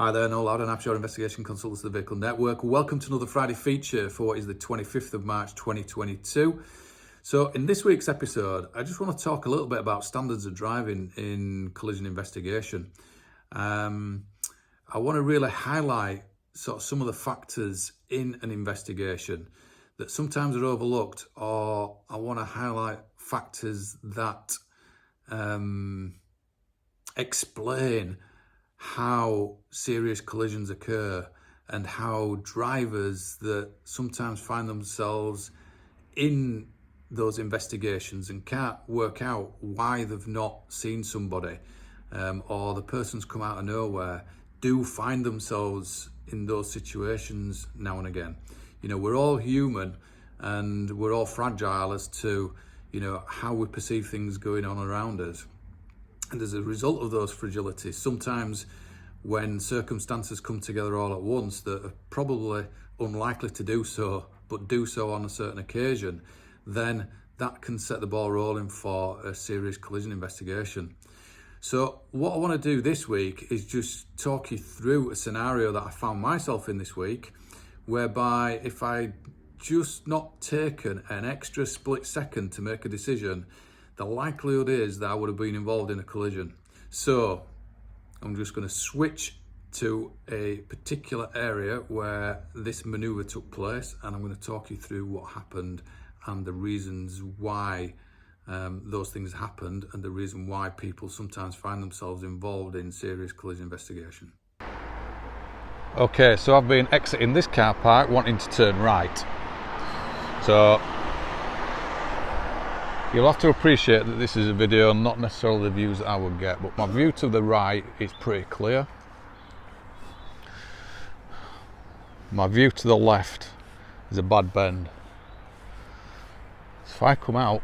Hi there, Noel Loud, and I'm your investigation consultant of the Vehicle Network. Welcome to another Friday feature for what is the 25th of March 2022. So in this week's episode, I just want to talk a little bit about standards of driving in collision investigation. I want to really highlight sort of some of the factors in an investigation that sometimes are overlooked, or I want to highlight factors that explain how serious collisions occur and how drivers that sometimes find themselves in those investigations and can't work out why they've not seen somebody, or the person's come out of nowhere, do find themselves in those situations now and again. You know, we're all human and we're all fragile as to, you know, how we perceive things going on around us. And as a result of those fragilities, sometimes when circumstances come together all at once that are probably unlikely to do so, but do so on a certain occasion, then that can set the ball rolling for a serious collision investigation. So what I want to do this week is just talk you through a scenario that I found myself in this week, whereby if I just not taken an extra split second to make a decision, the likelihood is that I would have been involved in a collision. So I'm just going to switch to a particular area where this maneuver took place, and I'm going to talk you through what happened and the reasons why those things happened, and the reason why people sometimes find themselves involved in serious collision investigation. Okay, so I've been exiting this car park wanting to turn right. So you'll have to appreciate that this is a video, not necessarily the views that I would get, but my view to the right is pretty clear. My view to the left is a bad bend. So if I come out,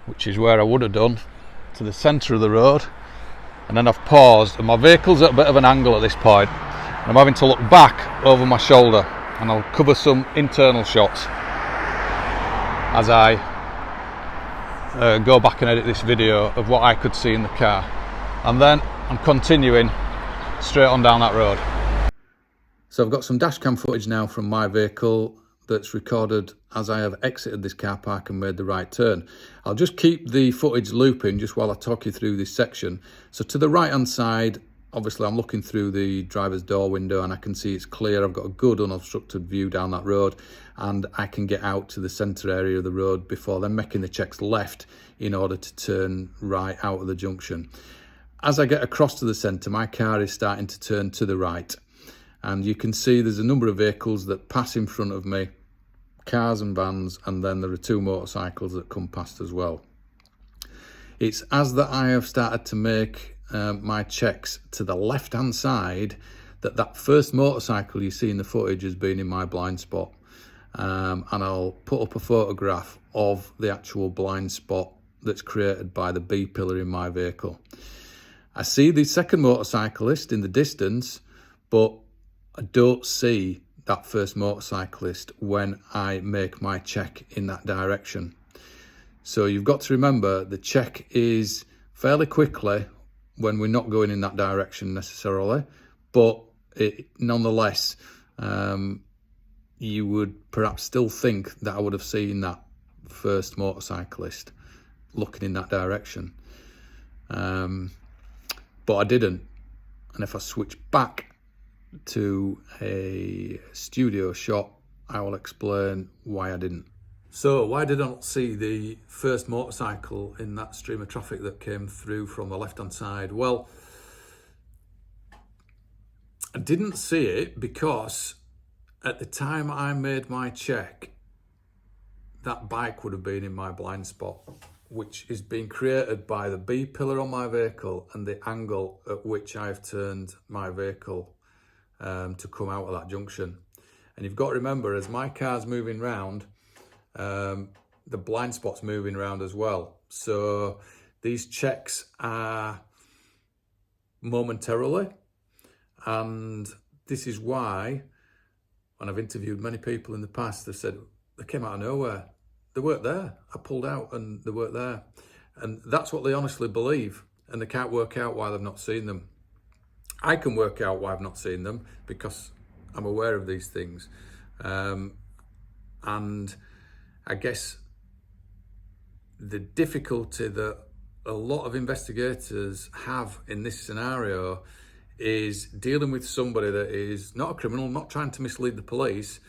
which is where I would have done, to the centre of the road, and then I've paused, and my vehicle's at a bit of an angle at this point, and I'm having to look back over my shoulder, and I'll cover some internal shots as I go back and edit this video of what I could see in the car, and then I'm continuing straight on down that road. So I've got some dash cam footage now from my vehicle that's recorded as I have exited this car park and made the right turn. I'll just keep the footage looping just while I talk you through this section. So to the right hand side, obviously I'm looking through the driver's door window and I can see it's clear. I've got a good unobstructed view down that road, and I can get out to the centre area of the road before then making the checks left in order to turn right out of the junction. As I get across to the centre, my car is starting to turn to the right, and you can see there's a number of vehicles that pass in front of me, cars and vans, and then there are two motorcycles that come past as well. It's as that I have started to make my checks to the left hand side that first motorcycle you see in the footage has been in my blind spot, and I'll put up a photograph of the actual blind spot that's created by the B pillar in my vehicle. I see the second motorcyclist in the distance, but I don't see that first motorcyclist when I make my check in that direction. So you've got to remember the check is fairly quickly when we're not going in that direction necessarily, but nonetheless, you would perhaps still think that I would have seen that first motorcyclist looking in that direction, but I didn't. And if I switch back to a studio shot, I will explain why I didn't. So why did I not see the first motorcycle in that stream of traffic that came through from the left hand side? Well, I didn't see it because at the time I made my check, that bike would have been in my blind spot, which is being created by the B pillar on my vehicle and the angle at which I've turned my vehicle to come out of that junction. And you've got to remember, as my car's moving round, the blind spot's moving around as well. So these checks are momentarily, and this is why when I've interviewed many people in the past, they've said they came out of nowhere. They weren't there. I pulled out and they weren't there. And that's what they honestly believe, and they can't work out why they've not seen them. I can work out why I've not seen them because I'm aware of these things. And I guess the difficulty that a lot of investigators have in this scenario is dealing with somebody that is not a criminal, not trying to mislead the police,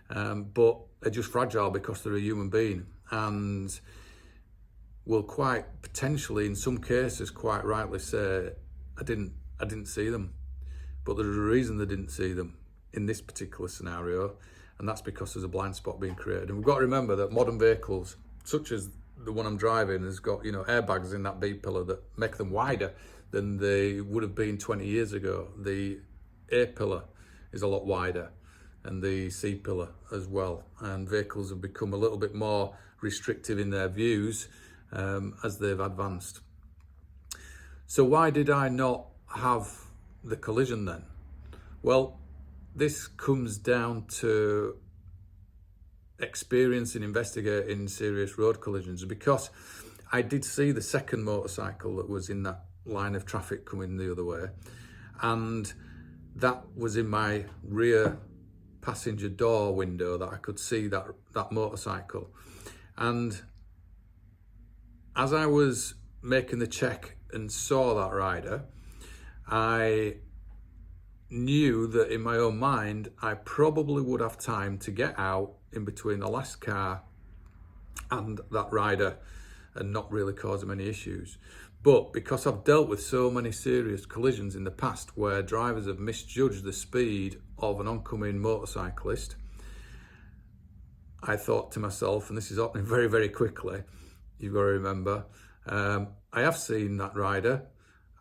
but are just fragile because they're a human being, and will quite potentially, in some cases, quite rightly say, I didn't see them. But there's a reason they didn't see them in this particular scenario, and that's because there's a blind spot being created. And we've got to remember that modern vehicles, such as the one I'm driving, has got, airbags in that B pillar that make them wider than they would have been 20 years ago. The A pillar is a lot wider, and the C pillar as well. And vehicles have become a little bit more restrictive in their views as they've advanced. So why did I not have the collision then? Well, this comes down to experience in investigating serious road collisions, because I did see the second motorcycle that was in that line of traffic coming the other way, and that was in my rear passenger door window that I could see that motorcycle. And as I was making the check and saw that rider, I knew that in my own mind I probably would have time to get out in between the last car and that rider and not really cause him any issues. But because I've dealt with so many serious collisions in the past where drivers have misjudged the speed of an oncoming motorcyclist, I thought to myself, and this is happening very, very quickly, you've got to remember, I have seen that rider,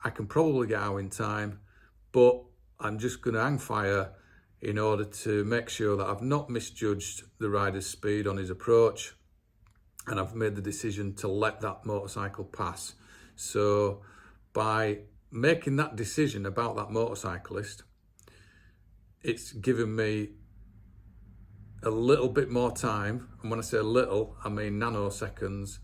I can probably get out in time, but I'm just going to hang fire in order to make sure that I've not misjudged the rider's speed on his approach, and I've made the decision to let that motorcycle pass. So by making that decision about that motorcyclist, it's given me a little bit more time, and when I say little, I mean nanoseconds.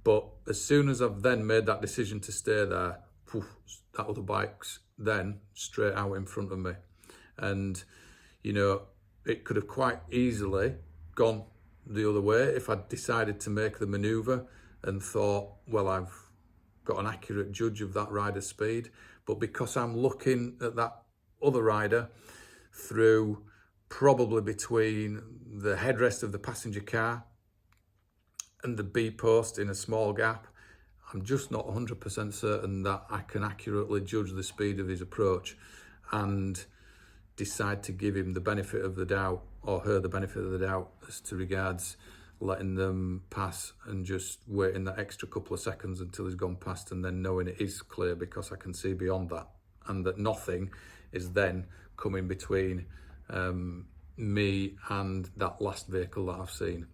But as soon as I've then made that decision to stay there, that other bike's then straight out in front of me. And, it could have quite easily gone the other way if I'd decided to make the manoeuvre and thought, well, I've got an accurate judge of that rider's speed. But because I'm looking at that other rider through probably between the headrest of the passenger car and the B post in a small gap, I'm just not 100% certain that I can accurately judge the speed of his approach and decide to give him the benefit of the doubt, or her the benefit of the doubt, as to regards letting them pass and just waiting that extra couple of seconds until he's gone past, and then knowing it is clear because I can see beyond that, and that nothing is then coming between me and that last vehicle that I've seen.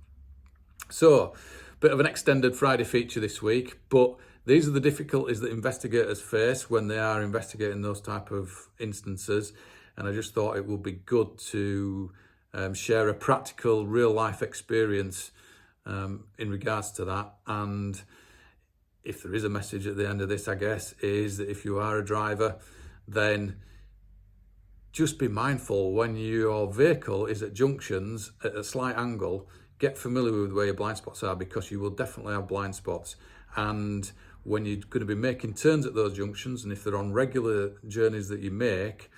So, bit of an extended Friday feature this week, but these are the difficulties that investigators face when they are investigating those type of instances, and I just thought it would be good to share a practical, real-life experience in regards to that. And if there is a message at the end of this, I guess, is that if you are a driver, then just be mindful when your vehicle is at junctions at a slight angle. Get familiar with where your blind spots are, because you will definitely have blind spots. And when you're going to be making turns at those junctions, and if they're on regular journeys that you make,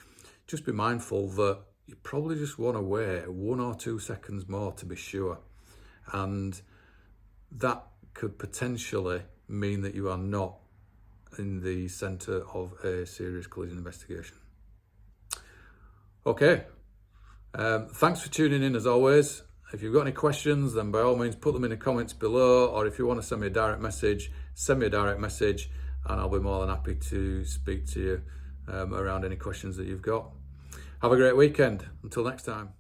just be mindful that you probably just want to wait 1 or 2 seconds more to be sure. And that could potentially mean that you are not in the centre of a serious collision investigation. Okay, thanks for tuning in as always. If you've got any questions, then by all means put them in the comments below, or if you want to send me a direct message, send me a direct message, and I'll be more than happy to speak to you around any questions that you've got. Have a great weekend. Until next time.